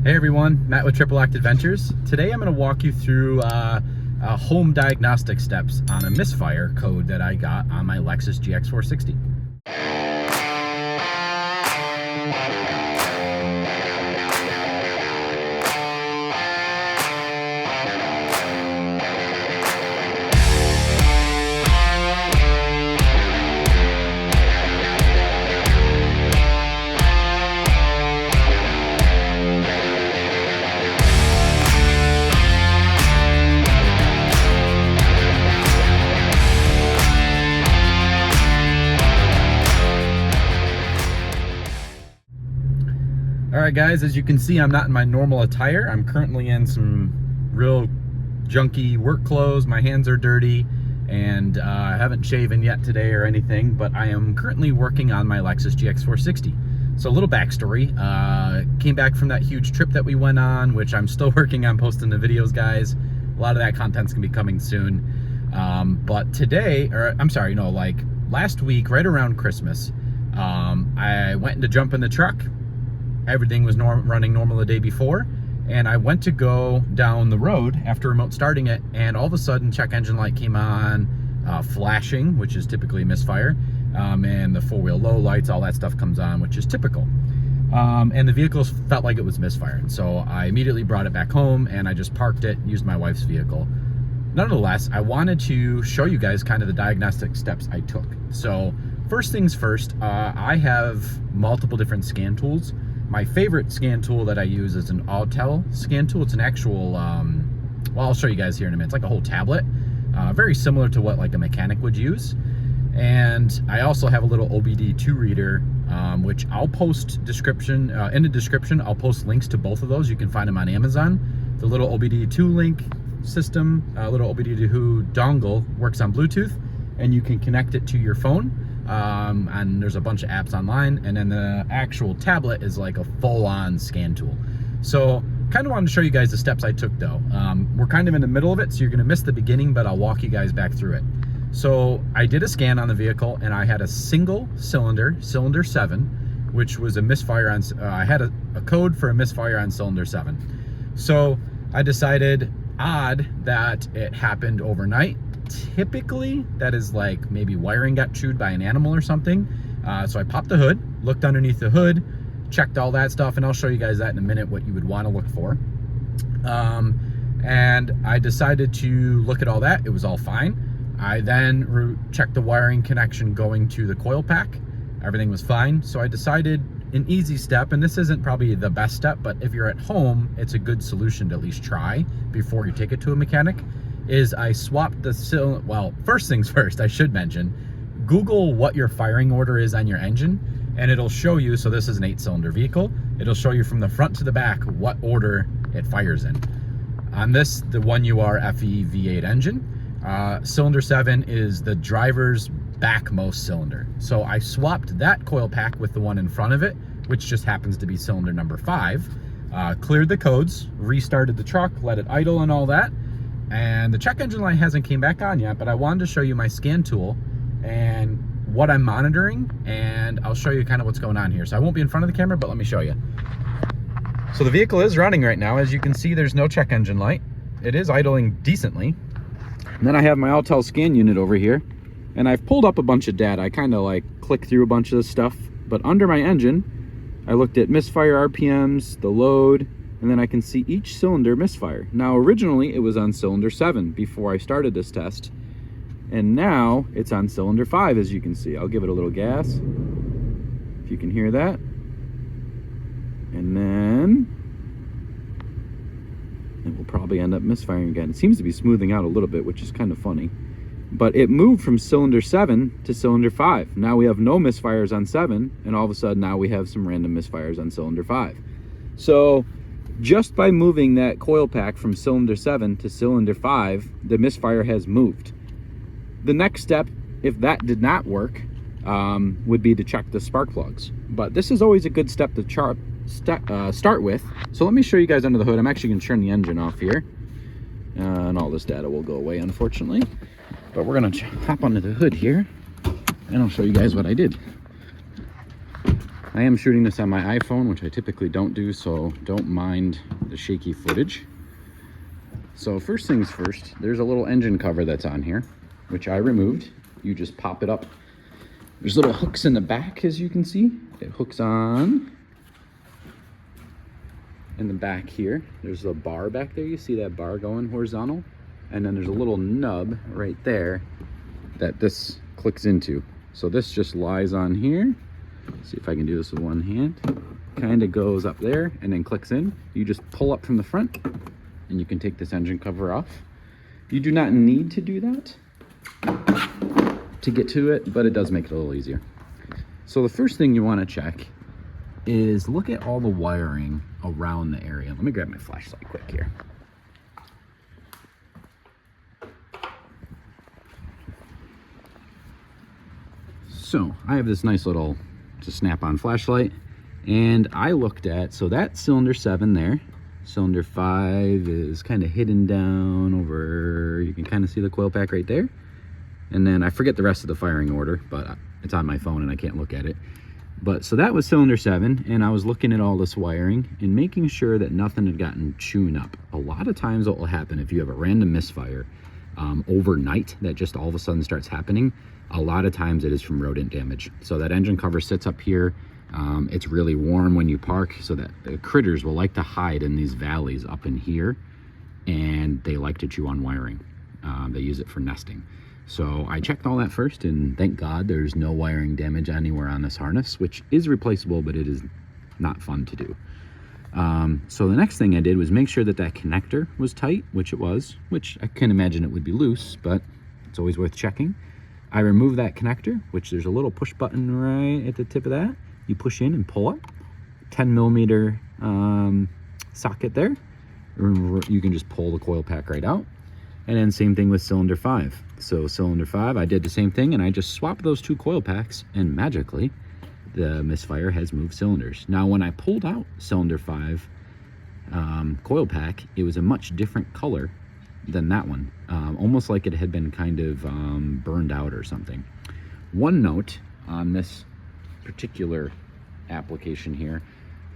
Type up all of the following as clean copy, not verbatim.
Hey everyone, Matt with Triple Act Adventures. Today I'm going to walk you through home diagnostic steps on a Misfire code that I got on my Lexus GX460. Alright guys, as you can see, I'm not in my normal attire. I'm currently in some real junky work clothes. My hands are dirty, and I haven't shaven yet today or anything, but I am currently working on my Lexus GX460. So a little backstory. Came back from that huge trip that we went on, which I'm still working on posting the videos, guys. A lot of that content's gonna be coming soon. But today, or I'm sorry, no, like last week, right around Christmas, I went to jump in the truck. Everything was running normal the day before, and I went to go down the road after remote starting it, and all of a sudden check engine light came on, flashing, which is typically a misfire, and the four-wheel low lights, all that stuff comes on, which is typical. And the vehicle felt like it was misfiring, so I immediately brought it back home and I just parked it, used my wife's vehicle. Nonetheless, I wanted to show you guys kind of the diagnostic steps I took. So first things first, I have multiple different scan tools. My favorite scan tool that I use is an Autel scan tool. It's an actual, well, I'll show you guys here in a minute. It's like a whole tablet, very similar to what like a mechanic would use. And I also have a little OBD2 reader, which I'll post description, in the description, I'll post links to both of those. You can find them on Amazon. The little OBD2 link system, little OBD2 dongle works on Bluetooth, and you can connect it to your phone. And there's a bunch of apps online, and then the actual tablet is like a full-on scan tool. So kind of wanted to show you guys the steps I took though. We're kind of in the middle of it, so you're gonna miss the beginning, but I'll walk you guys back through it. So I did a scan on the vehicle, and I had a single cylinder, cylinder 7, which was a misfire on, I had a code for a misfire on cylinder 7. So I decided, odd that it happened overnight. Typically that is like maybe wiring got chewed by an animal or something. So I popped the hood, looked underneath the hood, checked all that stuff, and I'll show you guys that in a minute, what you would want to look for. And I decided to look at all that. It was all fine. I then checked the wiring connection going to the coil pack. Everything was fine. So I decided an easy step, and this isn't probably the best step, but if you're at home, it's a good solution to at least try before you take it to a mechanic, is I swapped the cylinder. Well, first things first, I should mention, Google what your firing order is on your engine, and it'll show you, so this is an 8-cylinder vehicle, it'll show you from the front to the back what order it fires in. On this, the 1UR FE V8 engine, cylinder 7 is the driver's backmost cylinder. So I swapped that coil pack with the one in front of it, which just happens to be cylinder number 5, cleared the codes, restarted the truck, let it idle and all that. And the check engine light hasn't came back on yet, but I wanted to show you my scan tool and what I'm monitoring, and I'll show you kind of what's going on here. So I won't be in front of the camera, but let me show you. So the vehicle is running right now. As you can see, there's no check engine light. It is idling decently. And then I have my Autel scan unit over here, and I've pulled up a bunch of data. I kind of like click through a bunch of this stuff, but under my engine, I looked at misfire RPMs, the load, and then I can see each cylinder misfire. Now, originally it was on cylinder 7 before I started this test, and now it's on cylinder 5, as you can see. I'll give it a little gas, if you can hear that. And then it will probably end up misfiring again. It seems to be smoothing out a little bit, which is kind of funny. But it moved from cylinder 7 to cylinder 5. Now we have no misfires on 7, and all of a sudden now we have some random misfires on cylinder 5. So just by moving that coil pack from cylinder 7 to cylinder 5, the misfire has moved. The next step, if that did not work, would be to check the spark plugs. But this is always a good step to start with. So let me show you guys under the hood. I'm actually going to turn the engine off here. And all this data will go away, unfortunately. But we're going to hop onto the hood here, and I'll show you guys what I did. I am shooting this on my iPhone, which I typically don't do, so don't mind the shaky footage. So first things first, there's a little engine cover that's on here, which I removed. You just pop it up. There's little hooks in the back, as you can see. It hooks on in the back here. There's a bar back there. You see that bar going horizontal? And then there's a little nub right there that this clicks into. So this just lies on here. See if I can do this with one hand. Kind of goes up there and then clicks in. You just pull up from the front and you can take this engine cover off. You do not need to do that to get to it, but it does make it a little easier. So the first thing you want to check is look at all the wiring around the area. Let me grab my flashlight quick here. So I have this nice little just snap-on flashlight, and I looked at, so that cylinder 7 there, cylinder 5 is kind of hidden down over, you can kind of see the coil pack right there. And then I forget the rest of the firing order, but it's on my phone and I can't look at it. But so that was cylinder 7, and I was looking at all this wiring and making sure that nothing had gotten chewed up. A lot of times what will happen if you have a random misfire overnight that just all of a sudden starts happening, a lot of times it is from rodent damage. So that engine cover sits up here. It's really warm when you park, so that the critters will like to hide in these valleys up in here, and they like to chew on wiring. They use it for nesting. So I checked all that first, and thank God there's no wiring damage anywhere on this harness, which is replaceable, but it is not fun to do. So the next thing I did was make sure that that connector was tight, which it was, which I can imagine it would be loose, but it's always worth checking. I removed that connector, which there's a little push button right at the tip of that. You push in and pull up. 10 millimeter socket there. You can just pull the coil pack right out. And then same thing with cylinder 5. So cylinder 5, I did the same thing, and I just swapped those two coil packs, and magically the Misfire has moved cylinders. Now when I pulled out cylinder 5 coil pack, it was a much different color than that one, almost like it had been kind of burned out or something. One note on this particular application here,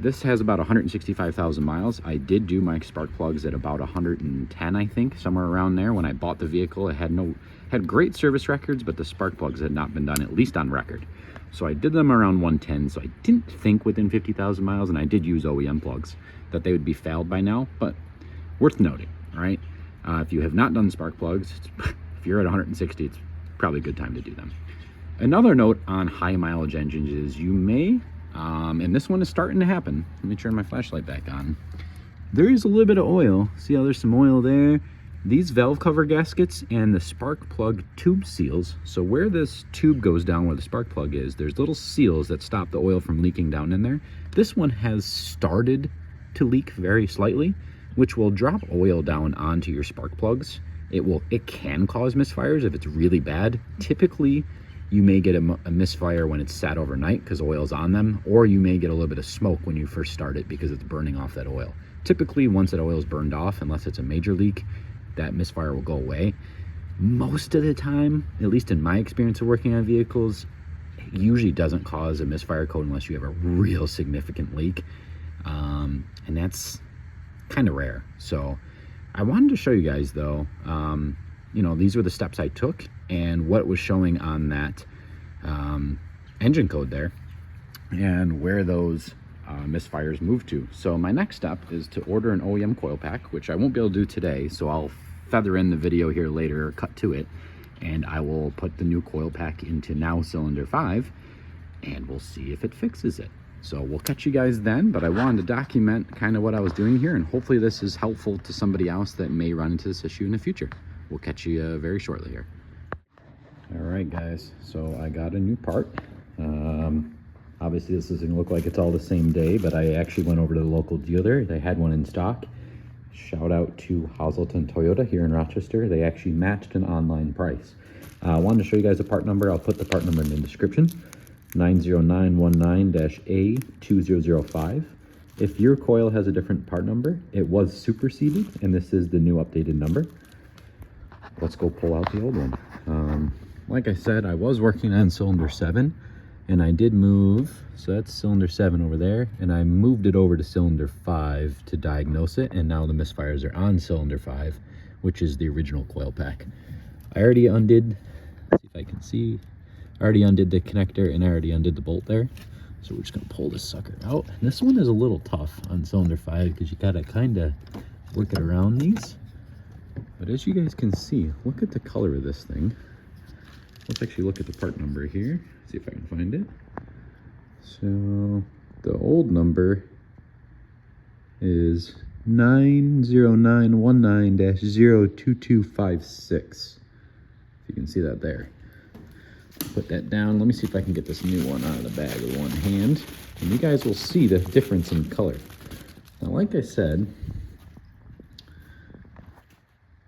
this has about 165,000 miles. I did do my spark plugs at about 110, I think, somewhere around there. When I bought the vehicle, it had great service records, but the spark plugs had not been done, at least on record. So I did them around 110, so I didn't think within 50,000 miles, and I did use OEM plugs, that they would be failed by now, but worth noting, right? If you have not done spark plugs, if you're at 160, it's probably a good time to do them. Another note on high mileage engines is you may, and this one is starting to happen. Let me turn my flashlight back on. There is a little bit of oil. See how there's some oil there? These valve cover gaskets and the spark plug tube seals. So where this tube goes down where the spark plug is, there's little seals that stop the oil from leaking down in there. This one has started to leak very slightly, which will drop oil down onto your spark plugs. It can cause misfires if it's really bad. Typically, you may get a misfire when it's sat overnight because oil's on them, or you may get a little bit of smoke when you first start it because it's burning off that oil. Typically, once that oil is burned off, unless it's a major leak, that misfire will go away. Most of the time, at least in my experience of working on vehicles, it usually doesn't cause a misfire code unless you have a real significant leak, and that's kind of rare. So I wanted to show you guys though, you know, these were the steps I took and what was showing on that engine code there and where those misfires moved to. So my next step is to order an OEM coil pack, which I won't be able to do today, so I'll feather in the video here later or cut to it, and I will put the new coil pack into now cylinder 5 and we'll see if it fixes it. So we'll catch you guys then, but I wanted to document kind of what I was doing here, and hopefully this is helpful to somebody else that may run into this issue in the future. We'll catch you very shortly here. All right, guys, so I got a new part. Obviously this doesn't look like it's all the same day, but I actually went over to the local dealer. They had one in stock. Shout out to Hazelton Toyota here in Rochester. They actually matched an online price. I wanted to show you guys the part number. I'll put the part number in the description. 90919-A2005. If your coil has a different part number, it was superseded, and this is the new updated number. Let's go pull out the old one. Like I said, I was working on cylinder 7. And I did move, so that's cylinder 7 over there, and I moved it over to cylinder 5 to diagnose it, and now the misfires are on cylinder 5, which is the original coil pack. I already undid, let's see if I can see, I already undid the connector and I already undid the bolt there. So we're just gonna pull this sucker out. And this one is a little tough on cylinder 5 because you gotta kinda work it around these. But as you guys can see, look at the color of this thing. Let's actually look at the part number here, see if I can find it. So the old number is 90919-02256. If you can see that there. Put that down. Let me see if I can get this new one out of the bag with one hand. And you guys will see the difference in color. Now, like I said,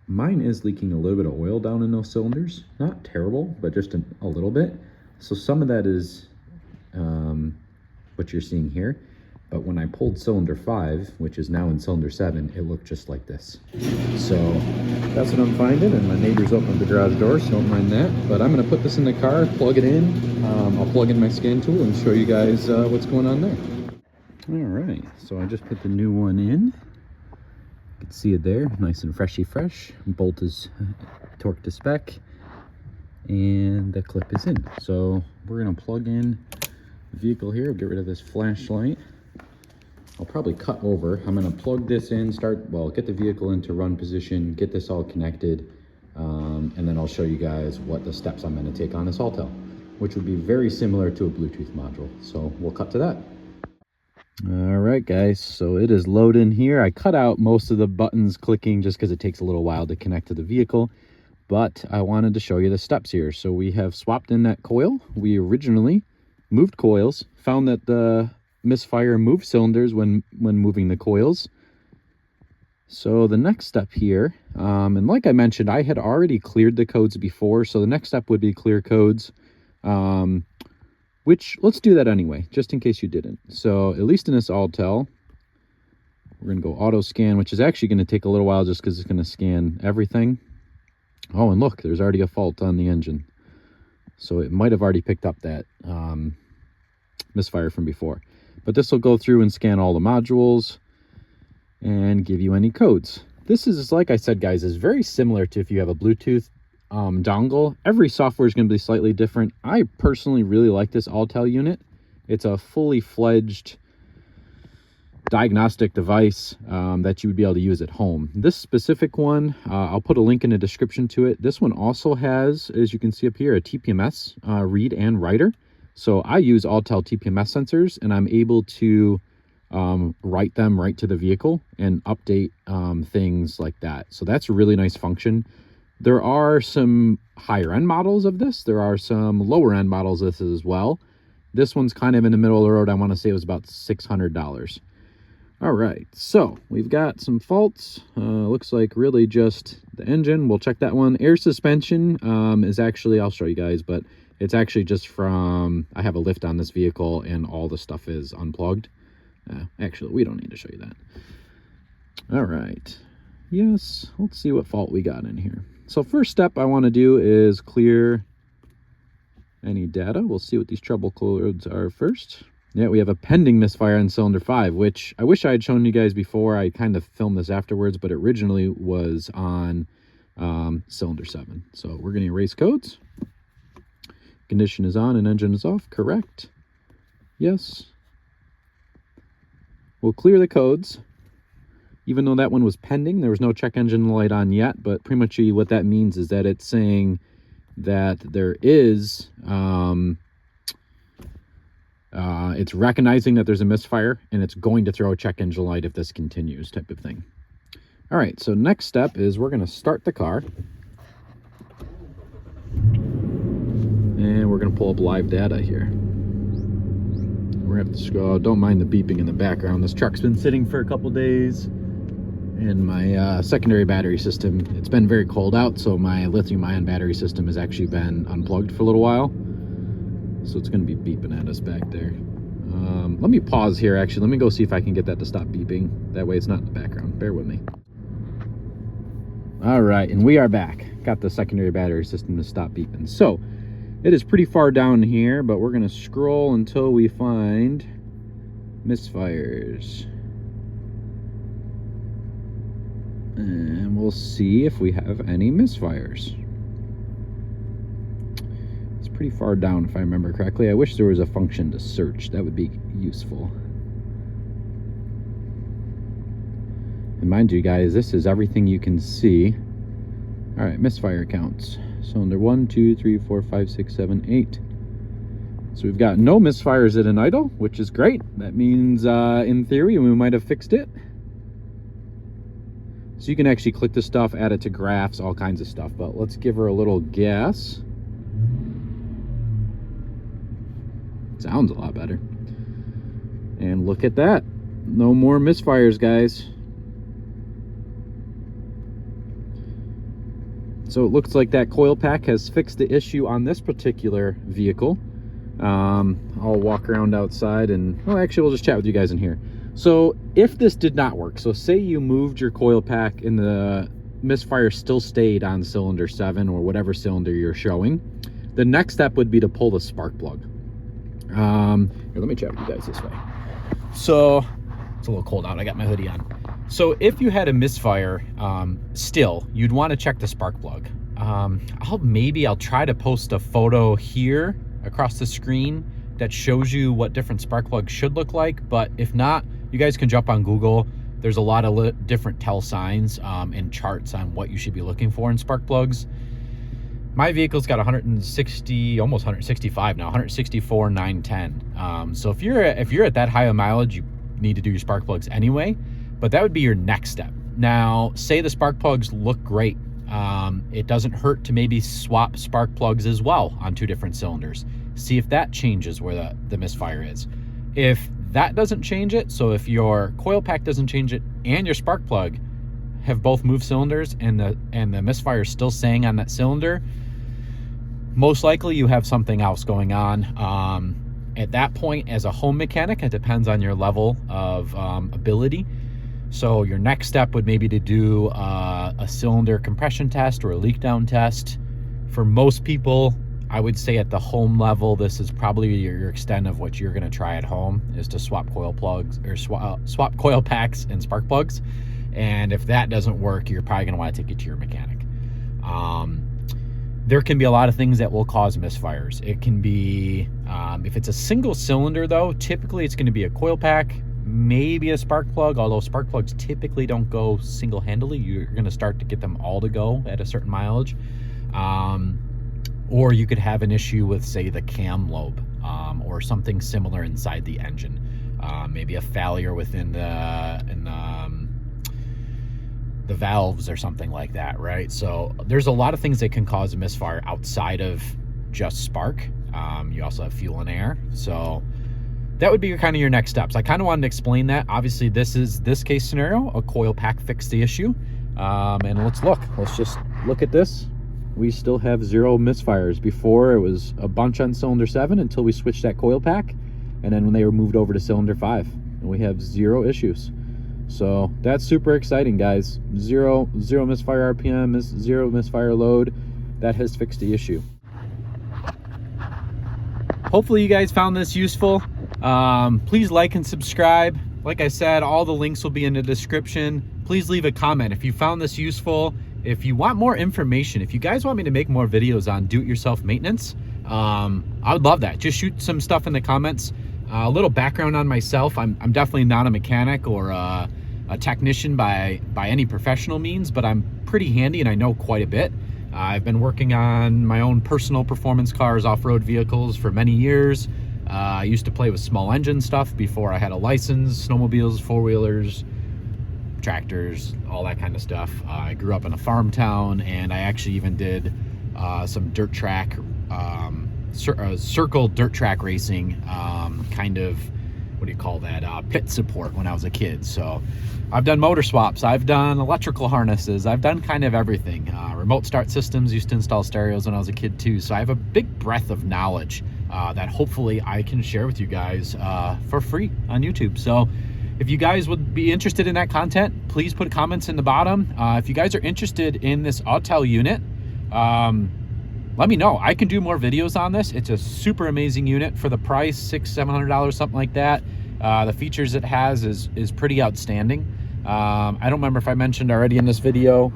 mine is leaking a little bit of oil down in those cylinders. Not terrible, but just a little bit. So some of that is what you're seeing here. But when I pulled cylinder 5, which is now in cylinder 7, it looked just like this. So that's what I'm finding, and my neighbors opened the garage door, so don't mind that. But I'm gonna put this in the car, plug it in. I'll plug in my scan tool and show you guys what's going on there. All right, so I just put the new one in. You can see it there, nice and freshy fresh. Bolt is torqued to spec, and the clip is in. So we're gonna plug in the vehicle here, get rid of this flashlight. I'll probably cut over. I'm gonna plug this in, get the vehicle into run position, get this all connected, and then I'll show you guys what the steps I'm gonna take on this Autel, which would be very similar to a Bluetooth module. So we'll cut to that. All right, guys, so it is loading here. I cut out most of the buttons clicking just because it takes a little while to connect to the vehicle, but I wanted to show you the steps here. So we have swapped in that coil. We originally moved coils, found that the Misfire moved cylinders when moving the coils. So the next step here, and like I mentioned, I had already cleared the codes before, so the next step would be clear codes, which let's do that anyway, just in case you didn't. So at least in this Autel, we're gonna go auto scan, which is actually gonna take a little while just because it's gonna scan everything. Oh, and look, there's already a fault on the engine. So it might have already picked up that Misfire from before. But this will go through and scan all the modules and give you any codes. This is, like I said, guys, is very similar to if you have a Bluetooth dongle. Every software is going to be slightly different. I personally really like this Autel unit. It's a fully fledged diagnostic device that you would be able to use at home. This specific one, I'll put a link in the description to it. This one also has, as you can see up here, a TPMS read and writer. So I use Autel TPMS sensors, and I'm able to write them right to the vehicle and update things like that. So that's a really nice function. There are some higher end models of this. There are some lower end models of this as well. This one's kind of in the middle of the road. I want to say it was about $600. All right, so we've got some faults. Looks like really just the engine. We'll check that one. Air suspension is actually, I'll show you guys, but it's actually just from, I have a lift on this vehicle and all the stuff is unplugged. Actually, we don't need to show you that. All right. Yes, let's see what fault we got in here. So first step I want to do is clear any data. We'll see what these trouble codes are first. Yeah, we have a pending misfire on cylinder 5, which I wish I had shown you guys before. I kind of filmed this afterwards, but it originally was on cylinder 7. So we're going to erase codes. Condition is on and engine is off. Correct. Yes. We'll clear the codes. Even though that one was pending, there was no check engine light on yet, but pretty much what that means is that it's saying that there is, it's recognizing that there's a misfire, and it's going to throw a check engine light if this continues, type of thing. All right, so next step is we're going to start the car. And we're going to pull up live data here. We're going to have to scroll. Don't mind the beeping in the background. This truck's been sitting for a couple days. And my secondary battery system, it's been very cold out, so my lithium-ion battery system has actually been unplugged for a little while. So it's going to be beeping at us back there. Let me pause here, actually. Let me go see if I can get that to stop beeping. That way it's not in the background. Bear with me. All right, and we are back. Got the secondary battery system to stop beeping. So, It is pretty far down here, but we're gonna scroll until we find misfires. And we'll see if we have any misfires. It's pretty far down if I remember correctly. I wish there was a function to search. That would be useful. And mind you guys, this is everything you can see. All right, misfire counts. Cylinder 1, 2, 3, 4, 5, 6, 7, 8. So we've got no misfires at an idle, which is great. That means in theory we might have fixed it. So you can actually click the stuff, add it to graphs, all kinds of stuff. But let's give her a little guess. Sounds a lot better. And look at that. No more misfires, guys. So it looks like that coil pack has fixed the issue on this particular vehicle. I'll walk around outside and, well, actually we'll just chat with you guys in here. So if this did not work, so say you moved your coil pack and the misfire still stayed on cylinder 7 or whatever cylinder you're showing, the next step would be to pull the spark plug. Here, let me chat with you guys this way. So it's a little cold out, I got my hoodie on. So if you had a misfire still, you'd want to check the spark plug. I'll try to post a photo here across the screen that shows you what different spark plugs should look like, but if not, you guys can jump on Google. There's a lot of different tell signs and charts on what you should be looking for in spark plugs. My vehicle's got 160, almost 165 now, 164 910. So if you're at that high of mileage, you need to do your spark plugs anyway. But that would be your next step. Now, say the spark plugs look great. It doesn't hurt to maybe swap spark plugs as well on 2 different cylinders. See if that changes where the misfire is. If that doesn't change it, so if your coil pack doesn't change it and your spark plug have both moved cylinders and the misfire is still staying on that cylinder, most likely you have something else going on. At that point, as a home mechanic, it depends on your level of ability. So your next step would maybe to do a cylinder compression test or a leak down test. For most people, I would say at the home level, this is probably your extent of what you're going to try at home, is to swap coil plugs or swap coil packs and spark plugs. And if that doesn't work, you're probably going to want to take it to your mechanic. There can be a lot of things that will cause misfires. It can be, if it's a single cylinder though, typically it's going to be a coil pack, maybe a spark plug, although spark plugs typically don't go single-handedly. You're going to start to get them all to go at a certain mileage. Or you could have an issue with, say, the cam lobe, or something similar inside the engine. Maybe a failure within the valves or something like that, right? So there's a lot of things that can cause a misfire outside of just spark. You also have fuel and air. So that would be kind of your next steps. I kind of wanted to explain that. Obviously, this case scenario, a coil pack fixed the issue. And let's just look at this. We still have 0 misfires. Before, it was a bunch on cylinder 7 until we switched that coil pack. And then when they were moved over to cylinder 5, and we have 0 issues. So that's super exciting, guys. Zero misfire RPM, 0 misfire load. That has fixed the issue. Hopefully you guys found this useful. Please like and subscribe. Like I said, all the links will be in the description. Please leave a comment if you found this useful. If you want more information, if you guys want me to make more videos on do-it-yourself maintenance, I would love that. Just shoot some stuff in the comments. A little background on myself. I'm definitely not a mechanic or a technician by any professional means, but I'm pretty handy and I know quite a bit. I've been working on my own personal performance cars, off-road vehicles for many years. I used to play with small engine stuff before I had a license, snowmobiles, four-wheelers, tractors, all that kind of stuff. I grew up in a farm town, and I actually even did some dirt track, circle dirt track racing, kind of, what do you call that, pit support when I was a kid. So I've done motor swaps, I've done electrical harnesses, I've done kind of everything. Remote start systems, used to install stereos when I was a kid too. So I have a big breadth of knowledge that hopefully I can share with you guys for free on YouTube. So if you guys would be interested in that content, please put comments in the bottom. If you guys are interested in this Autel unit, let me know. I can do more videos on this. It's a super amazing unit for the price, $600-700, something like that. The features it has is pretty outstanding. I don't remember if I mentioned already in this video,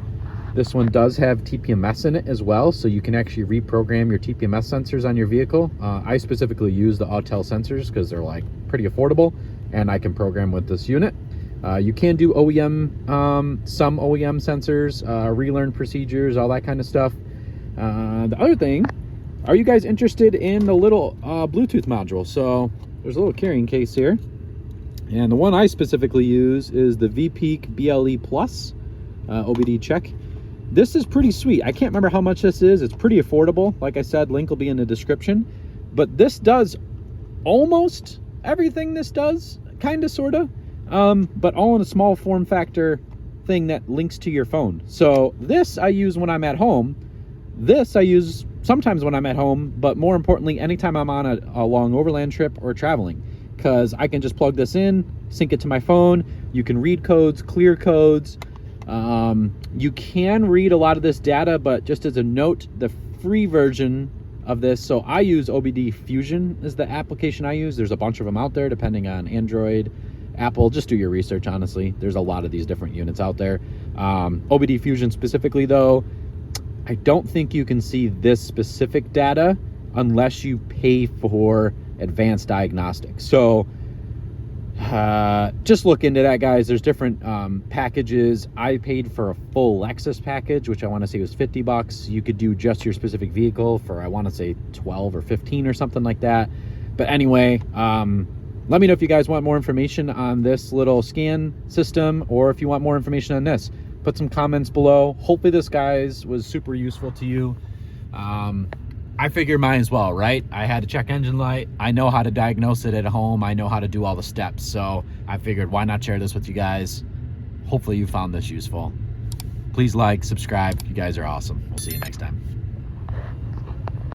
this one does have TPMS in it as well, so you can actually reprogram your TPMS sensors on your vehicle. I specifically use the Autel sensors because they're like pretty affordable, and I can program with this unit. You can do OEM, some OEM sensors, relearn procedures, all that kind of stuff. The other thing, are you guys interested in the little Bluetooth module? So there's a little carrying case here, and the one I specifically use is the VPeak BLE Plus OBD check. This is pretty sweet. I can't remember how much this is. It's pretty affordable. Like I said, link will be in the description. But this does almost everything this does, kind of, sort of, but all in a small form factor thing that links to your phone. So this I use when I'm at home. This I use sometimes when I'm at home, but more importantly, anytime I'm on a long overland trip or traveling, because I can just plug this in, sync it to my phone. You can read codes, clear codes. You can read a lot of this data, but just as a note, the free version of this, so I use OBD Fusion is the application I use. There's a bunch of them out there depending on Android, Apple. Just do your research, honestly. There's a lot of these different units out there. OBD Fusion specifically though, I don't think you can see this specific data unless you pay for advanced diagnostics. So just look into that, guys. There's different packages. I paid for a full Lexus package, which I want to say was $50. You could do just your specific vehicle for, I want to say 12 or 15 or something like that. But anyway, let me know if you guys want more information on this little scan system, or if you want more information on this. Put some comments below. Hopefully this, guys, was super useful to you. I figured mine as well, right? I had to check engine light. I know how to diagnose it at home. I know how to do all the steps. So I figured, why not share this with you guys? Hopefully you found this useful. Please like, subscribe. You guys are awesome. We'll see you next time.